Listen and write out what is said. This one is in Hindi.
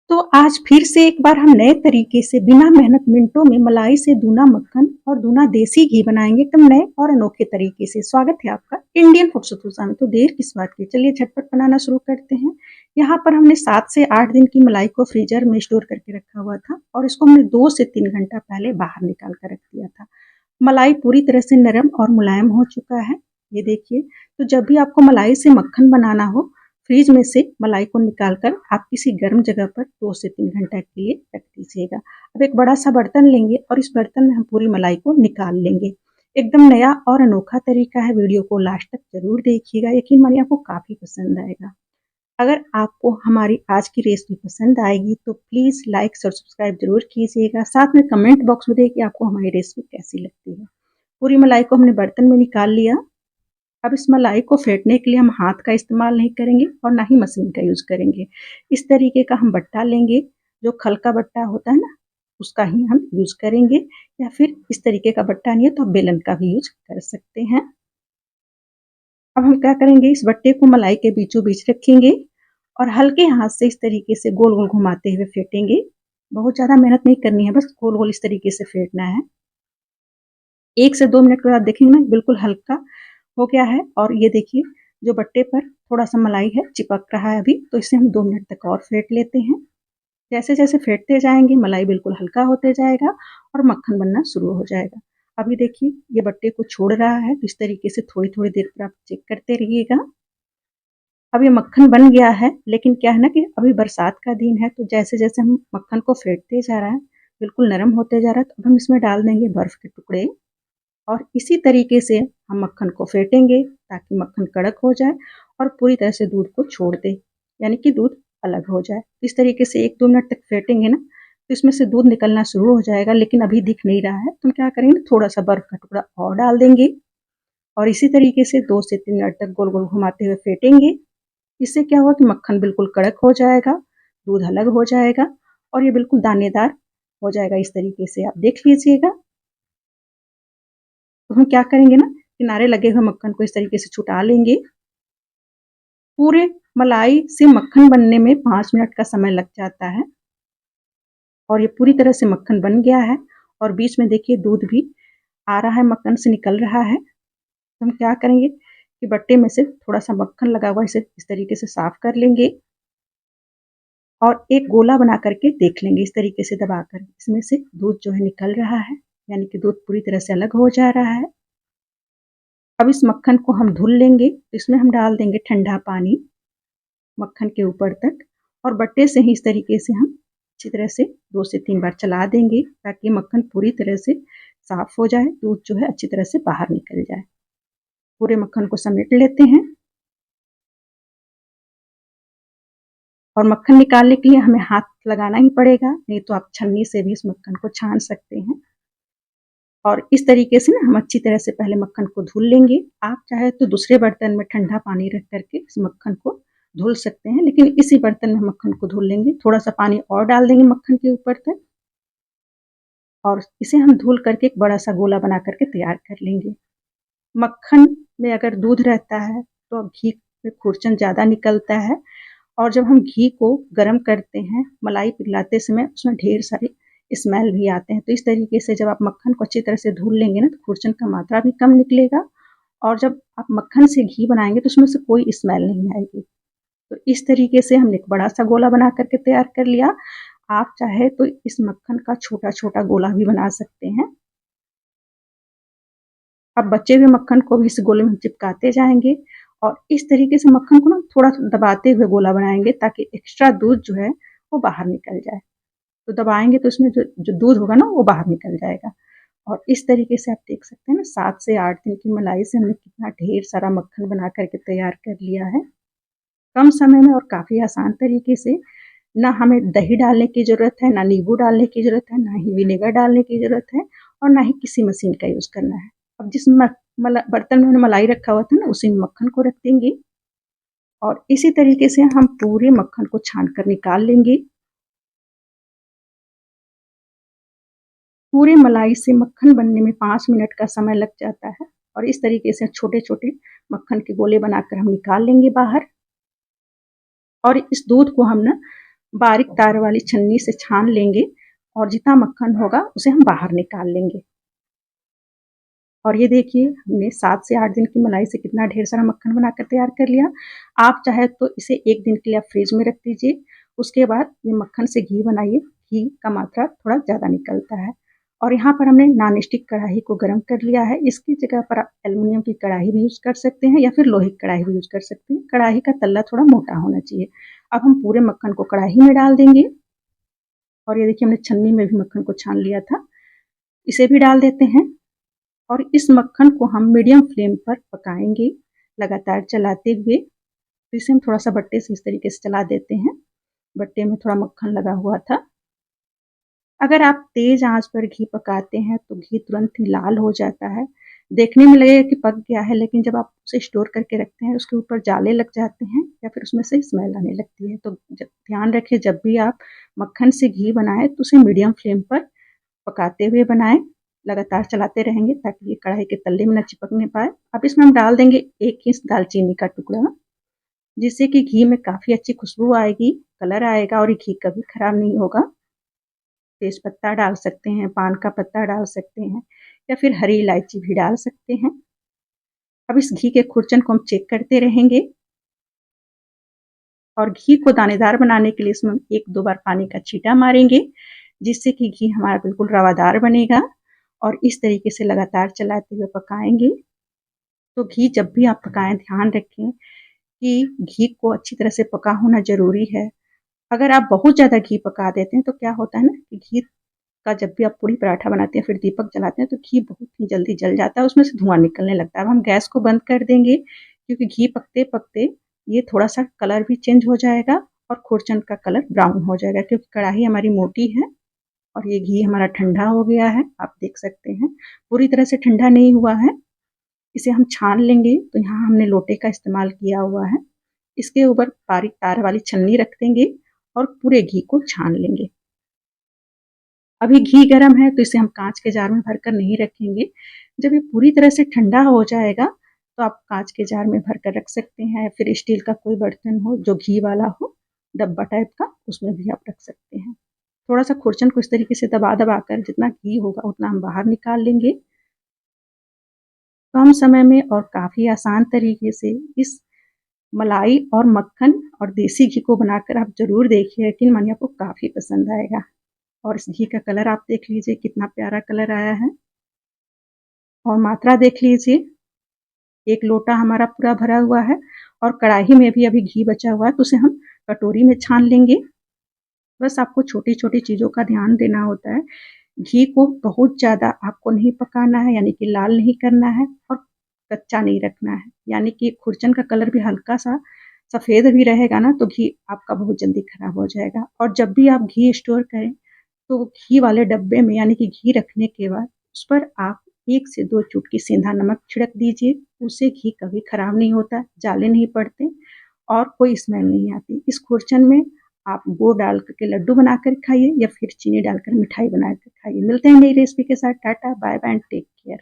तो आज फिर से एक बार हम नए तरीके से बिना मेहनत मिनटों में मलाई से दूना मक्खन और दूना देसी घी बनाएंगे एकदम नए और अनोखे तरीके से। स्वागत है आपका इंडियन फूड सुतुसा में। तो देर किस बात की, चलिए झटपट बनाना शुरू करते हैं। यहाँ पर हमने 7 से 8 दिन की मलाई को फ्रीजर में स्टोर करके रखा हुआ था और इसको हमने 2 से 3 घंटा पहले बाहर निकाल कर रख दिया था। मलाई पूरी तरह से नरम और मुलायम हो चुका है, ये देखिए। तो जब भी आपको मलाई से मक्खन बनाना हो, फ्रीज में से मलाई को निकालकर आप किसी गर्म जगह पर 2 से 3 घंटा के लिए रख दीजिएगा। अब एक बड़ा सा बर्तन लेंगे और इस बर्तन में हम पूरी मलाई को निकाल लेंगे। एकदम नया और अनोखा तरीका है, वीडियो को लास्ट तक जरूर देखिएगा, यकीन मानिए आपको काफी पसंद आएगा। अगर आपको हमारी आज की रेसिपी पसंद आएगी तो प्लीज लाइक और सब्सक्राइब जरूर कीजिएगा। साथ में कमेंट बॉक्स में देखिए कि आपको हमारी रेसिपी कैसी लगती है। पूरी मलाई को हमने बर्तन में निकाल लिया। अब इस मलाई को फेंटने के लिए हम हाथ का इस्तेमाल नहीं करेंगे और ना ही मशीन का यूज करेंगे। इस तरीके का हम बट्टा लेंगे, जो खल का बट्टा होता है ना, उसका ही हम यूज करेंगे, या फिर इस तरीके का बट्टा नहीं है तो बेलन का भी यूज कर सकते हैं। अब हम क्या करेंगे, इस बट्टे को मलाई के बीचों बीच रखेंगे और हल्के हाथ से इस तरीके से गोल गोल घुमाते हुए फेंटेंगे। बहुत ज्यादा मेहनत नहीं करनी है, बस गोल गोल इस तरीके से फेंटना है। 1 से 2 मिनट के बाद देखेंगे ना, बिल्कुल हल्का हो गया है। और ये देखिए, जो बट्टे पर थोड़ा सा मलाई है चिपक रहा है अभी, तो इसे हम 2 मिनट तक और फेंट लेते हैं। जैसे जैसे फेंटते जाएंगे मलाई बिल्कुल हल्का होते जाएगा और मक्खन बनना शुरू हो जाएगा। अभी देखिए ये बट्टे को छोड़ रहा है, तो इस तरीके से थोड़ी थोड़ी देर पर आप चेक करते रहिएगा। अब ये मक्खन बन गया है, लेकिन क्या है ना कि अभी बरसात का दिन है, तो जैसे जैसे हम मक्खन को फेंटते जा रहे हैं बिल्कुल नरम होते जा रहा है। तो अब हम इसमें डाल देंगे बर्फ के टुकड़े और इसी तरीके से हम मक्खन को फेंटेंगे ताकि मक्खन कड़क हो जाए और पूरी तरह से दूध को छोड़ दे, यानी कि दूध अलग हो जाए। इस तरीके से 1-2 मिनट तक फेंटेंगे ना, तो इसमें से दूध निकलना शुरू हो जाएगा, लेकिन अभी दिख नहीं रहा है। तो हम क्या करेंगे, थोड़ा सा बर्फ का टुकड़ा और डाल देंगे और इसी तरीके से 2 से 3 मिनट तक गोल गोल घुमाते हुए फेंटेंगे। इससे क्या होगा कि मक्खन बिल्कुल कड़क हो जाएगा, दूध अलग हो जाएगा और ये बिल्कुल दानेदार हो जाएगा। इस तरीके से आप देख लीजिएगा। तो हम क्या करेंगे ना, किनारे लगे हुए मक्खन को इस तरीके से छुटा लेंगे। पूरे मलाई से मक्खन बनने में 5 मिनट का समय लग जाता है और ये पूरी तरह से मक्खन बन गया है। और बीच में देखिए दूध भी आ रहा है, मक्खन से निकल रहा है। तो हम क्या करेंगे कि बट्टे में से थोड़ा सा मक्खन लगा हुआ इसे इस तरीके से साफ कर लेंगे और एक गोला बना करके देख लेंगे, इस तरीके से दबाकर इसमें से दूध जो है निकल रहा है, यानी कि दूध पूरी तरह से अलग हो जा रहा है। अब इस मक्खन को हम धुल लेंगे, इसमें हम डाल देंगे ठंडा पानी मक्खन के ऊपर तक और बट्टे से ही इस तरीके से हम अच्छी तरह से 2 से 3 बार चला देंगे ताकि मक्खन पूरी तरह से साफ हो जाए, दूध जो है अच्छी तरह से बाहर निकल जाए। पूरे मक्खन को समेट लेते हैं और मक्खन निकालने के लिए हमें हाथ लगाना ही पड़ेगा, नहीं तो आप छन्नी से भी इस मक्खन को छान सकते हैं। और इस तरीके से ना हम अच्छी तरह से पहले मक्खन को धुल लेंगे। आप चाहे तो दूसरे बर्तन में ठंडा पानी रख करके इस मक्खन को धुल सकते हैं, लेकिन इसी बर्तन में मक्खन को धुल लेंगे। थोड़ा सा पानी और डाल देंगे मक्खन के ऊपर तक और इसे हम धुल करके एक बड़ा सा गोला बना करके तैयार कर लेंगे। मक्खन में अगर दूध रहता है तो घी में खुरचन ज़्यादा निकलता है और जब हम घी को गर्म करते हैं मलाई पिघलाते समय उसमें ढेर सारे स्मेल भी आते हैं। तो इस तरीके से जब आप मक्खन को अच्छी तरह से धुल लेंगे ना, तो खुरचन का मात्रा भी कम निकलेगा और जब आप मक्खन से घी बनाएंगे तो उसमें से कोई स्मेल नहीं आएगी। तो इस तरीके से हमने एक बड़ा सा गोला बना करके तैयार कर लिया। आप चाहे तो इस मक्खन का छोटा छोटा गोला भी बना सकते हैं। अब बचे हुए मक्खन को भी इस गोले में चिपकाते जाएंगे और इस तरीके से मक्खन को ना थोड़ा दबाते हुए गोला बनाएंगे ताकि एक्स्ट्रा दूध जो है वो बाहर निकल जाए। तो दबाएंगे तो उसमें जो जो दूध होगा ना वो बाहर निकल जाएगा। और इस तरीके से आप देख सकते हैं ना, 7 से 8 दिन की मलाई से हमने कितना ढेर सारा मक्खन बना करके तैयार कर लिया है, कम समय में और काफ़ी आसान तरीके से। ना हमें दही डालने की ज़रूरत है, ना नींबू डालने की ज़रूरत है, ना ही विनेगर डालने की ज़रूरत है और ना ही किसी मशीन का यूज़ करना है। अब जिस बर्तन में हमने मलाई रखा हुआ था ना, उसी में मक्खन को रख देंगे और इसी तरीके से हम पूरे मक्खन को छान कर निकाल लेंगे। पूरे मलाई से मक्खन बनने में 5 मिनट का समय लग जाता है और इस तरीके से छोटे छोटे मक्खन के गोले बनाकर हम निकाल लेंगे बाहर। और इस दूध को हम ना बारीक तार वाली छन्नी से छान लेंगे और जितना मक्खन होगा उसे हम बाहर निकाल लेंगे। और ये देखिए हमने 7 से 8 दिन की मलाई से कितना ढेर सारा मक्खन बनाकर तैयार कर लिया। आप चाहे तो इसे 1 दिन के लिए आप फ्रिज में रख दीजिए। उसके बाद ये मक्खन से घी बनाइए, घी का मात्रा थोड़ा ज़्यादा निकलता है। और यहाँ पर हमने नॉन स्टिक कढ़ाई को गरम कर लिया है। इसकी जगह पर आप एल्युमिनियम की कढ़ाई भी यूज़ कर सकते हैं या फिर लोहे की कढ़ाई भी यूज़ कर सकते हैं। कढ़ाई का तल्ला थोड़ा मोटा होना चाहिए। अब हम पूरे मक्खन को कढ़ाई में डाल देंगे और ये देखिए हमने छन्नी में भी मक्खन को छान लिया था। इसे भी डाल देते हैं और इस मक्खन को हम मीडियम फ्लेम पर पकाएंगे लगातार चलाते हुए। तो इसे हम थोड़ा सा बट्टे से इस तरीके से चला देते हैं। बट्टे में थोड़ा मक्खन लगा हुआ था। अगर आप तेज आंच पर घी पकाते हैं तो घी तुरंत ही लाल हो जाता है। देखने में लगेगा कि पक गया है, लेकिन जब आप उसे स्टोर करके रखते हैं उसके ऊपर जाले लग जाते हैं या फिर उसमें से स्मेल आने लगती है। तो ध्यान रखें, जब भी आप मक्खन से घी बनाएं तो उसे मीडियम फ्लेम पर पकाते हुए बनाएं। लगातार चलाते रहेंगे ताकि ये कढ़ाई के तल्ले में न चिपकने पाए। अब इसमें हम डाल देंगे 1 इंच दालचीनी का टुकड़ा, जिससे कि घी में काफ़ी अच्छी खुशबू आएगी, कलर आएगा और ये घी कभी खराब नहीं होगा। तेज पत्ता डाल सकते हैं, पान का पत्ता डाल सकते हैं या फिर हरी इलायची भी डाल सकते हैं। अब इस घी के खुरचन को हम चेक करते रहेंगे और घी को दानेदार बनाने के लिए इसमें 1-2 बार पानी का छींटा मारेंगे, जिससे कि घी हमारा बिल्कुल रवादार बनेगा। और इस तरीके से लगातार चलाते हुए पकाएंगे। तो घी जब भी आप पकाएं ध्यान रखें कि घी को अच्छी तरह से पका होना ज़रूरी है। अगर आप बहुत ज़्यादा घी पका देते हैं तो क्या होता है ना कि घी का जब भी आप पूड़ी पराठा बनाते हैं फिर दीपक जलाते हैं तो घी बहुत ही जल्दी जल जाता है, उसमें से धुआं निकलने लगता है। अब हम गैस को बंद कर देंगे क्योंकि घी पकते पकते ये थोड़ा सा कलर भी चेंज हो जाएगा और खुरचन का कलर ब्राउन हो जाएगा, क्योंकि कढ़ाई हमारी मोटी है और ये घी हमारा ठंडा हो गया है। आप देख सकते हैं पूरी तरह से ठंडा नहीं हुआ है। इसे हम छान लेंगे। तो यहाँ हमने लोटे का इस्तेमाल किया हुआ है। इसके ऊपर बारीक तार वाली छन्नी रख देंगे और पूरे घी को छान लेंगे। अभी घी गर्म है तो इसे हम कांच के जार में भरकर नहीं रखेंगे। जब ये पूरी तरह से ठंडा हो जाएगा तो आप कांच के जार में भरकर रख सकते हैं या फिर स्टील का कोई बर्तन हो जो घी वाला हो, डब्बा टाइप का, उसमें भी आप रख सकते हैं। थोड़ा सा खुरचन को इस तरीके से दबा दबा कर जितना घी होगा उतना हम बाहर निकाल लेंगे। कम समय में और काफ़ी आसान तरीके से इस मलाई और मक्खन और देसी घी को बनाकर आप ज़रूर देखिए, यकीन मानिए आपको काफ़ी पसंद आएगा। और इस घी का कलर आप देख लीजिए कितना प्यारा कलर आया है और मात्रा देख लीजिए, 1 लोटा हमारा पूरा भरा हुआ है और कढ़ाई में भी अभी घी बचा हुआ है तो उसे हम कटोरी में छान लेंगे। बस आपको छोटी-छोटी चीज़ों का ध्यान देना होता है। घी को बहुत ज़्यादा आपको नहीं पकाना है, यानी कि लाल नहीं करना है और कच्चा नहीं रखना है, यानी कि खुरचन का कलर भी हल्का-सा सफ़ेद भी रहेगा ना तो घी आपका बहुत जल्दी खराब हो जाएगा। और जब भी आप घी स्टोर करें तो घी वाले डब्बे में, यानी कि घी रखने के बाद उस पर आप 1 से 2 चुटकी सेंधा नमक छिड़क दीजिए। उससे घी कभी खराब नहीं होता, जाले नहीं पड़ते और कोई स्मेल नहीं आती। इस खुरचन में आप गुड़ डाल कर के लड्डू बनाकर खाइए या फिर चीनी डालकर मिठाई बनाकर खाइए। मिलते हैं नई रेसिपी के साथ। Tata, bye bye and take care.